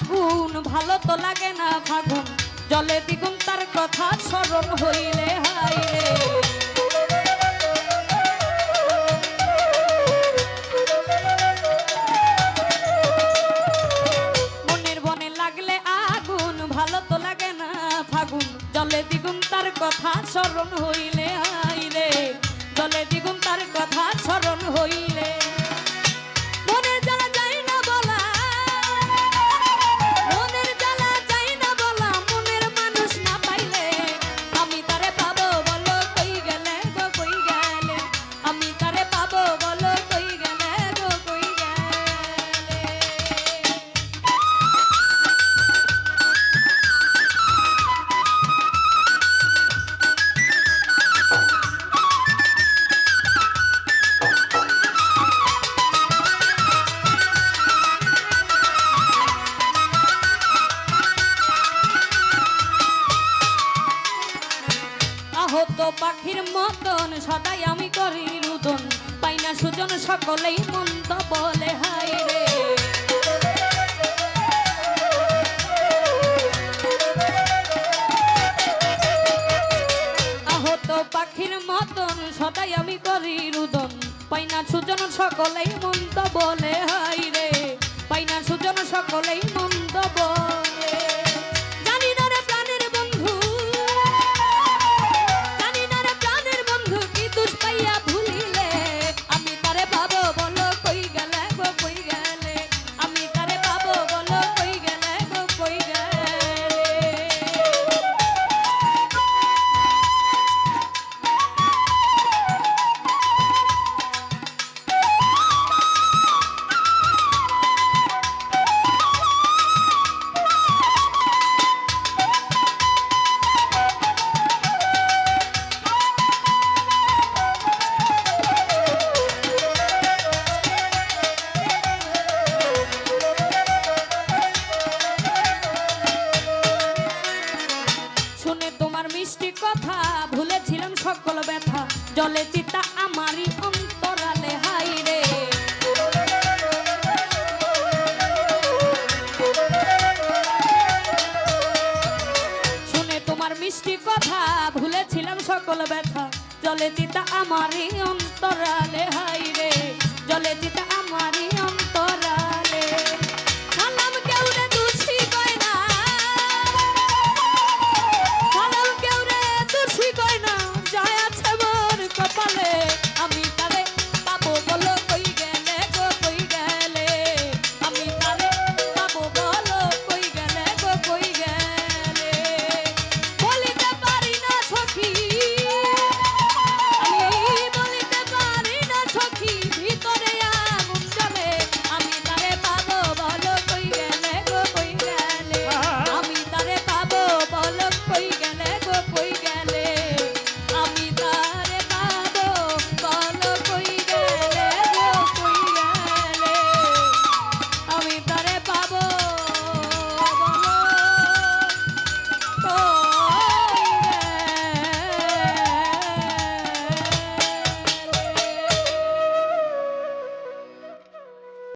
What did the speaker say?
আগুন ভালো তো লাগে না ফাগুন জলে দ্বিগুণ তার কথা স্মরণ হইলে হায় রে মনের বনে লাগলে আগুন ভালো তো লাগে না ফাগুন জলে দ্বিগুণ তার কথা স্মরণ হইলে হায় রে জলে দ্বিগুণ তার কথা স্মরণ হইলে মনের জ্বালা যায় না বলা মনের জ্বালা যায় না বলা মনের মানুষ না পাইলে আমি তারে পাবো বলো কই গেলে গো কই গেলে আমি তারে পাবো বলো কই গেলে গো কই গেলে আহত পাখির মতন সদাই আমি করি রুদন পাই না সুজন সকলেই মন্দ বলে হায় রে আহত পাখির মতন সদাই আমি করি রুদন পাই না সুজন সকলেই মন্দ বলে হায় রে পাই না সুজন সকলেই মন্দ বলে জানি না রে প্রাণের বন্ধু জানি না রে প্রাণের বন্ধু কি দোষ পাইয়া ভুলিলে আমি তারে পাবো বলো কই গেলে গো কই গেলে আমি তারে পাবো বলো কই গেলে গো কই গেলে শুনে তোমার মিষ্টি কথা ভুলেছিলাম সকল ব্যথা জলে চিতা আমারই অন্তরালে হাই রে শুনে তোমার মিষ্টি কথা ভুলেছিলাম সকল ব্যথা জলে চিতা আমারই অন্তরালে হাই রে জলে চিতা আমারই